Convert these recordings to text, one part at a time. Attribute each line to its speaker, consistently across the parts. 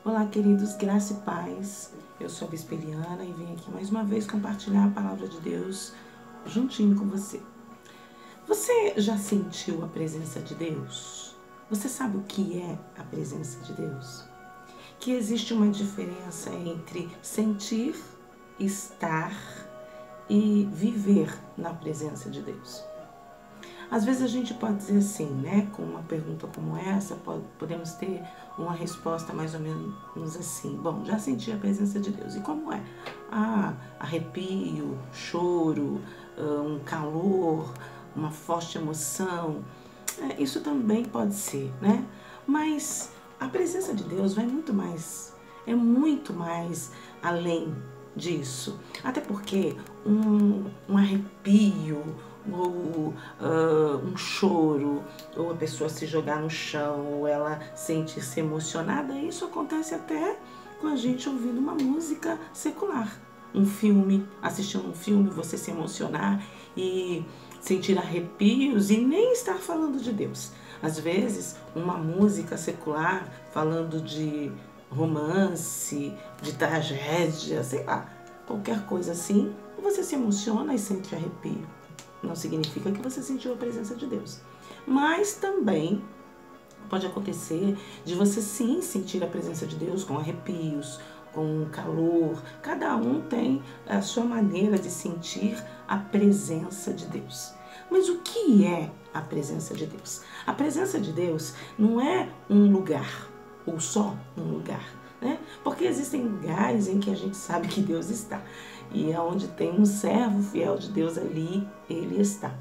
Speaker 1: Olá, queridos, graça e paz. Eu sou a Bispa Eliana e vim aqui mais uma vez compartilhar a palavra de Deus juntinho com você. Você já sentiu a presença de Deus? Você sabe o que é a presença de Deus? Que existe uma diferença entre sentir, estar e viver na presença de Deus. Às vezes a gente pode dizer assim, né? Com uma pergunta como essa, podemos ter uma resposta mais ou menos assim. Bom, já senti a presença de Deus. E como é? Arrepio, choro, um calor, uma forte emoção. Isso também pode ser, né? Mas a presença de Deus vai muito mais, é muito mais além disso. Até porque um arrepio, ou um choro, ou a pessoa se jogar no chão, ou ela sentir-se emocionada, isso acontece até com a gente ouvindo uma música secular. Um filme, assistindo um filme, você se emocionar e sentir arrepios e nem estar falando de Deus. Às vezes, uma música secular falando de romance, de tragédia, sei lá, qualquer coisa assim, você se emociona e sente arrepio. Não significa que você sentiu a presença de Deus. Mas também pode acontecer de você sim sentir a presença de Deus com arrepios, com calor. Cada um tem a sua maneira de sentir a presença de Deus. Mas o que é a presença de Deus? A presença de Deus não é um lugar, ou só um lugar, né? Porque existem lugares em que a gente sabe que Deus está. E é onde tem um servo fiel de Deus ali, ele está.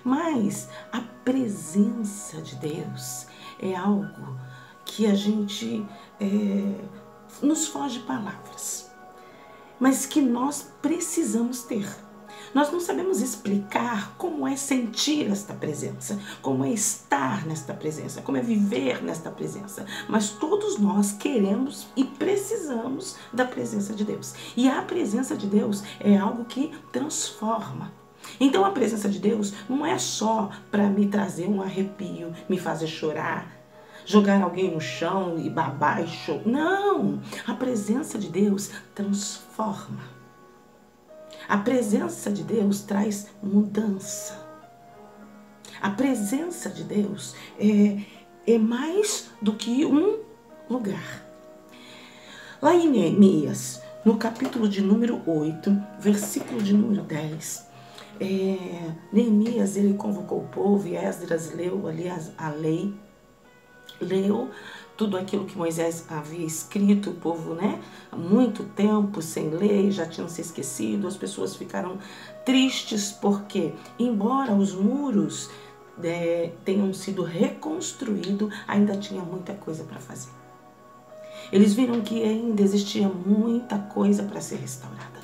Speaker 1: Mas a presença de Deus é algo que a gente nos foge palavras, mas que nós precisamos ter. Nós não sabemos explicar como é sentir esta presença, como é estar nesta presença, como é viver nesta presença. Mas todos nós queremos e precisamos da presença de Deus. E a presença de Deus é algo que transforma. Então a presença de Deus não é só para me trazer um arrepio, me fazer chorar, jogar alguém no chão e babar e chorar. Não! A presença de Deus transforma. A presença de Deus traz mudança. A presença de Deus é mais do que um lugar. Lá em Neemias, no capítulo de número 8, versículo de número 10, Neemias ele convocou o povo e Esdras leu ali a lei, leu tudo aquilo que Moisés havia escrito, o povo, né, há muito tempo sem lei, já tinham se esquecido, as pessoas ficaram tristes porque, embora os muros tenham sido reconstruídos, ainda tinha muita coisa para fazer. Eles viram que ainda existia muita coisa para ser restaurada.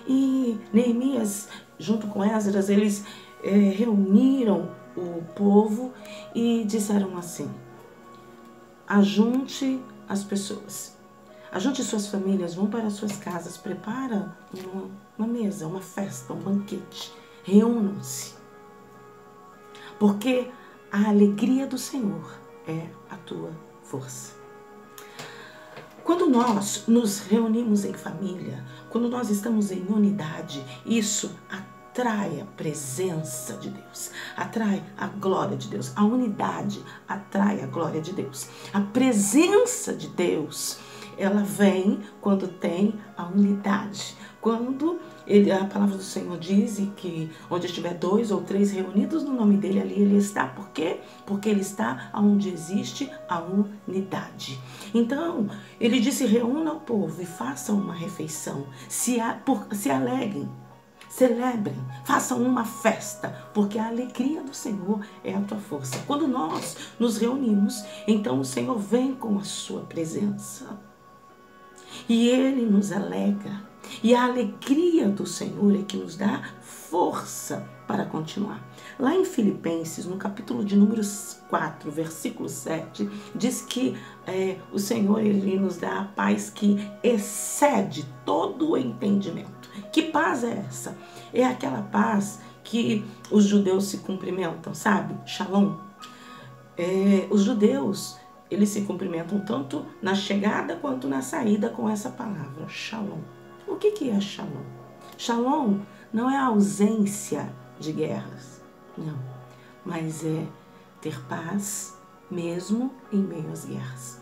Speaker 1: E Neemias, junto com Esdras, eles reuniram o povo e disseram assim: ajunte as pessoas, ajunte suas famílias, vão para suas casas, prepara uma mesa, uma festa, um banquete, reúnam-se, porque a alegria do Senhor é a tua força. Quando nós nos reunimos em família, quando nós estamos em unidade, isso atrai a presença de Deus, atrai a glória de Deus. A unidade atrai a glória de Deus. A presença de Deus, ela vem quando tem a unidade. Quando a palavra do Senhor diz que onde estiver 2 ou 3 reunidos no nome dele, ali ele está. Por quê? Porque ele está onde existe a unidade. Então, ele disse: reúna o povo e façam uma refeição, se alegrem, celebrem, façam uma festa, porque a alegria do Senhor é a tua força. Quando nós nos reunimos, então o Senhor vem com a sua presença e ele nos alegra. E a alegria do Senhor é que nos dá força para continuar. Lá em Filipenses, no capítulo de número 4, versículo 7, diz que o Senhor ele nos dá a paz que excede todo o entendimento. Que paz é essa? É aquela paz que os judeus se cumprimentam, sabe? Shalom. Os judeus eles se cumprimentam tanto na chegada quanto na saída com essa palavra, Shalom. O que é Shalom? Shalom não é a ausência de guerras, não, mas é ter paz mesmo em meio às guerras.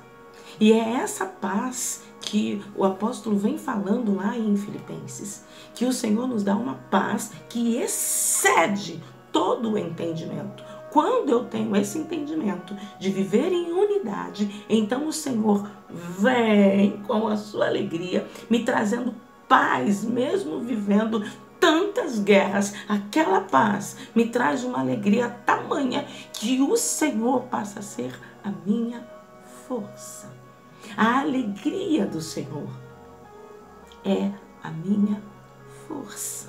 Speaker 1: E é essa paz que o apóstolo vem falando lá em Filipenses, que o Senhor nos dá uma paz que excede todo o entendimento. Quando eu tenho esse entendimento de viver em unidade, então o Senhor vem com a sua alegria, me trazendo paz, mesmo vivendo tantas guerras. Aquela paz me traz uma alegria tamanha que o Senhor passa a ser a minha força. A alegria do Senhor é a minha força.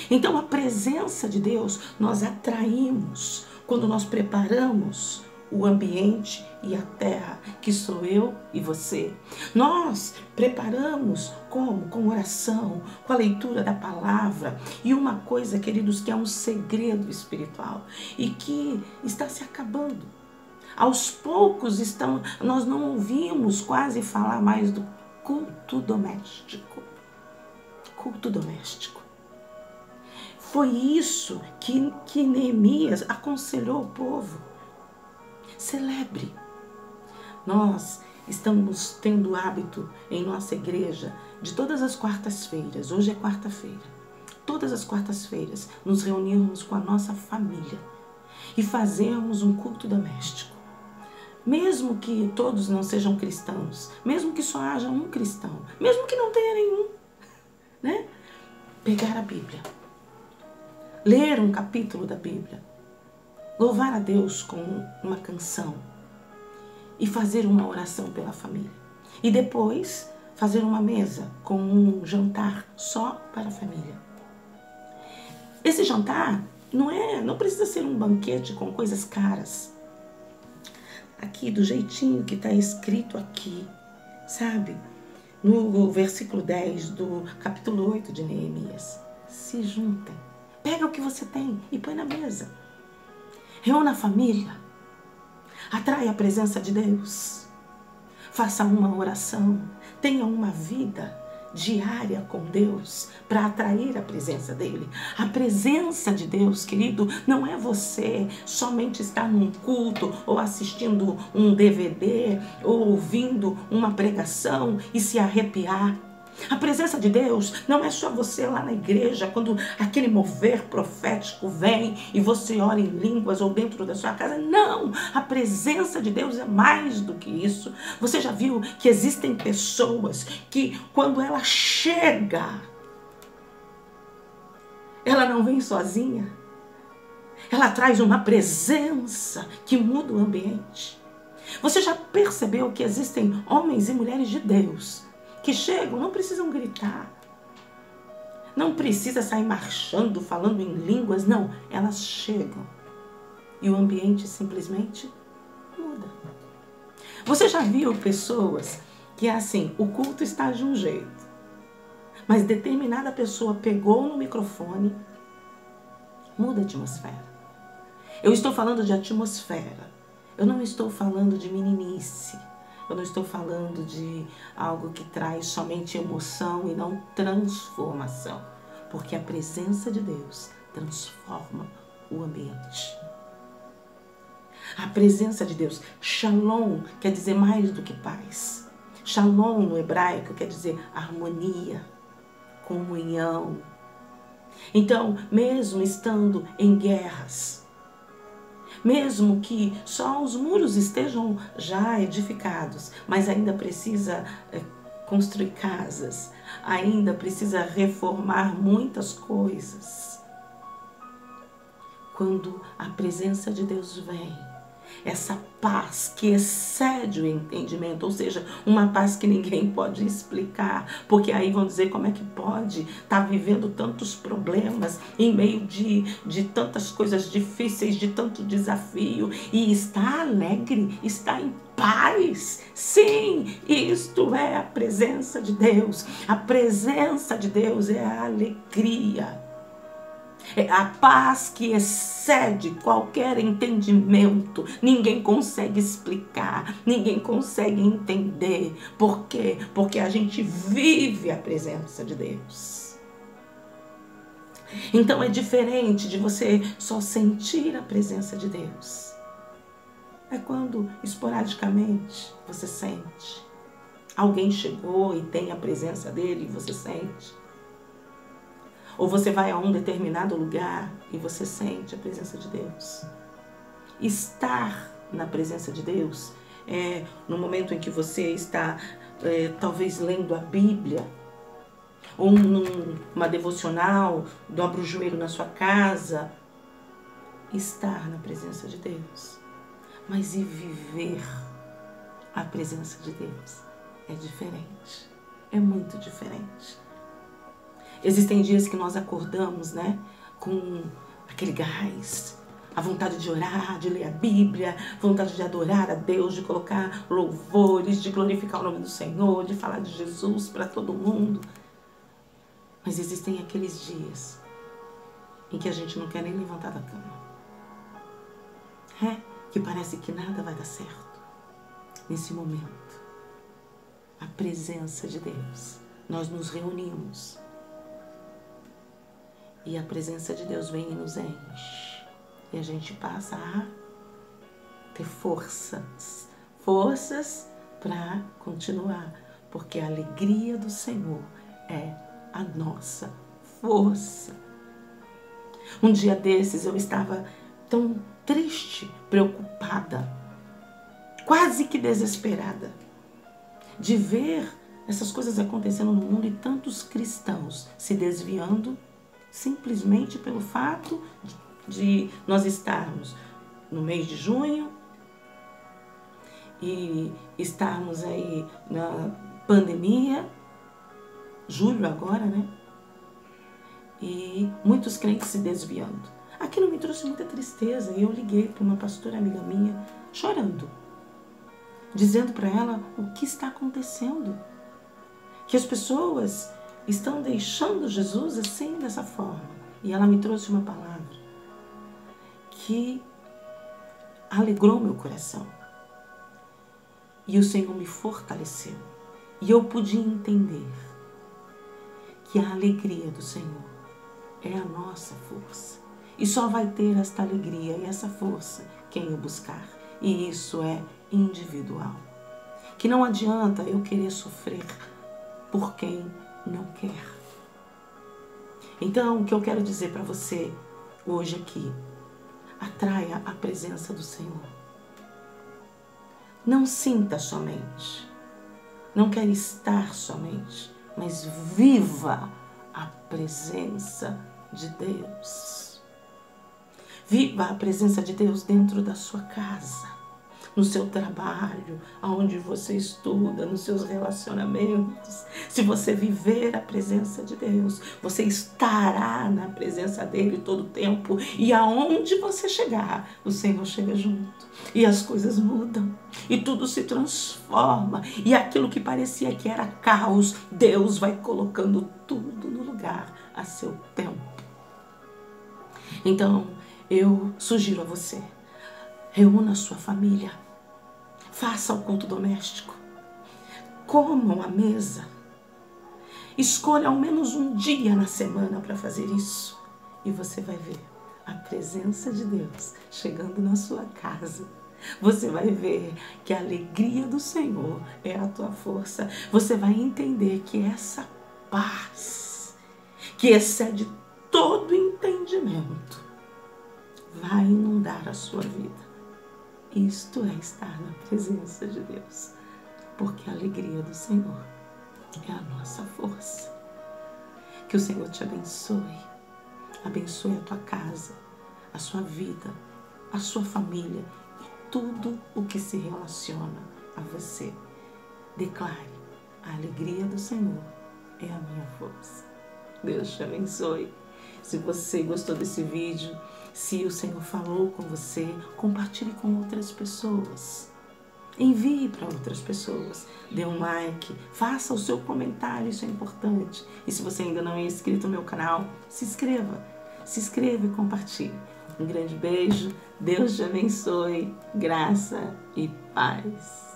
Speaker 1: Então a presença de Deus nós atraímos quando nós preparamos o ambiente e a terra, que sou eu e você. Nós preparamos como? Com oração, com a leitura da palavra. E uma coisa, queridos, que é um segredo espiritual e que está se acabando. Aos poucos nós não ouvimos quase falar mais do culto doméstico. Culto doméstico. Foi isso que Neemias aconselhou o povo. Celebre. Nós estamos tendo o hábito em nossa igreja de todas as quartas-feiras, hoje é quarta-feira, todas as quartas-feiras nos reunirmos com a nossa família e fazermos um culto doméstico. Mesmo que todos não sejam cristãos, mesmo que só haja um cristão, mesmo que não tenha nenhum, né? Pegar a Bíblia, ler um capítulo da Bíblia, louvar a Deus com uma canção e fazer uma oração pela família. E depois fazer uma mesa com um jantar só para a família. Esse jantar não precisa ser um banquete com coisas caras. Aqui, do jeitinho que está escrito aqui, sabe? No versículo 10 do capítulo 8 de Neemias. Se juntem. Pega o que você tem e põe na mesa. Reúna a família. Atraia a presença de Deus. Faça uma oração. Tenha uma vida diária com Deus para atrair a presença dele. A presença de Deus, querido, não é você somente estar num culto ou assistindo um DVD ou ouvindo uma pregação e se arrepiar. A presença de Deus não é só você lá na igreja, quando aquele mover profético vem e você ora em línguas ou dentro da sua casa. Não! A presença de Deus é mais do que isso. Você já viu que existem pessoas que, quando ela chega, ela não vem sozinha. Ela traz uma presença que muda o ambiente. Você já percebeu que existem homens e mulheres de Deus que chegam, não precisam gritar, não precisa sair marchando, falando em línguas, não. Elas chegam e o ambiente simplesmente muda. Você já viu pessoas que é assim, o culto está de um jeito, mas determinada pessoa pegou no microfone, muda a atmosfera. Eu estou falando de atmosfera, eu não estou falando de meninice. Eu não estou falando de algo que traz somente emoção e não transformação. Porque a presença de Deus transforma o ambiente. A presença de Deus, Shalom, quer dizer mais do que paz. Shalom no hebraico quer dizer harmonia, comunhão. Então, mesmo estando em guerras, mesmo que só os muros estejam já edificados, mas ainda precisa construir casas, ainda precisa reformar muitas coisas. Quando a presença de Deus vem, essa paz que excede o entendimento, ou seja, uma paz que ninguém pode explicar, porque aí vão dizer como é que pode estar vivendo tantos problemas em meio de tantas coisas difíceis, de tanto desafio, e está alegre, está em paz. Sim, isto é a presença de Deus. A presença de Deus é a alegria. É a paz que excede qualquer entendimento. Ninguém consegue explicar, ninguém consegue entender. Por quê? Porque a gente vive a presença de Deus. Então é diferente de você só sentir a presença de Deus. É quando esporadicamente você sente. Alguém chegou e tem a presença dele e você sente. Ou você vai a um determinado lugar e você sente a presença de Deus. Estar na presença de Deus é no momento em que você está talvez lendo a Bíblia, ou numa devocional, dobra o joelho na sua casa. Estar na presença de Deus. Mas e viver a presença de Deus é diferente. É muito diferente. Existem dias que nós acordamos, né, com aquele gás, a vontade de orar, de ler a Bíblia, vontade de adorar a Deus, de colocar louvores, de glorificar o nome do Senhor, de falar de Jesus para todo mundo. Mas existem aqueles dias em que a gente não quer nem levantar da cama. Que parece que nada vai dar certo. Nesse momento, a presença de Deus, nós nos reunimos. E a presença de Deus vem e nos enche. E a gente passa a ter forças para continuar. Porque a alegria do Senhor é a nossa força. Um dia desses eu estava tão triste, preocupada, quase que desesperada, de ver essas coisas acontecendo no mundo e tantos cristãos se desviando simplesmente pelo fato de nós estarmos no mês de junho e estarmos aí na pandemia, julho agora, né? E muitos crentes se desviando. Aquilo me trouxe muita tristeza e eu liguei para uma pastora amiga minha, chorando, dizendo para ela o que está acontecendo. Que as pessoas estão deixando Jesus assim, dessa forma. E ela me trouxe uma palavra que alegrou meu coração. E o Senhor me fortaleceu. E eu pude entender que a alegria do Senhor é a nossa força. E só vai ter esta alegria e essa força quem o buscar. E isso é individual. Que não adianta eu querer sofrer por quem não quer. Então, o que eu quero dizer para você hoje aqui, atraia a presença do Senhor. Não sinta somente, não quer estar somente, mas viva a presença de Deus. Viva a presença de Deus dentro da sua casa, no seu trabalho, aonde você estuda, nos seus relacionamentos. Se você viver a presença de Deus, você estará na presença dele todo o tempo. E aonde você chegar, o Senhor chega junto. E as coisas mudam. E tudo se transforma. E aquilo que parecia que era caos, Deus vai colocando tudo no lugar a seu tempo. Então, eu sugiro a você, reúna a sua família, faça o culto doméstico, comam à mesa, escolha ao menos um dia na semana para fazer isso e você vai ver a presença de Deus chegando na sua casa. Você vai ver que a alegria do Senhor é a tua força. Você vai entender que essa paz, que excede todo entendimento, vai inundar a sua vida. Isto é estar na presença de Deus, porque a alegria do Senhor é a nossa força. Que o Senhor te abençoe, abençoe a tua casa, a sua vida, a sua família e tudo o que se relaciona a você. Declare, a alegria do Senhor é a minha força. Deus te abençoe. Se você gostou desse vídeo, se o Senhor falou com você, compartilhe com outras pessoas. Envie para outras pessoas. Dê um like, faça o seu comentário, isso é importante. E se você ainda não é inscrito no meu canal, se inscreva. se inscreva e compartilhe. Um grande beijo, Deus te abençoe, graça e paz.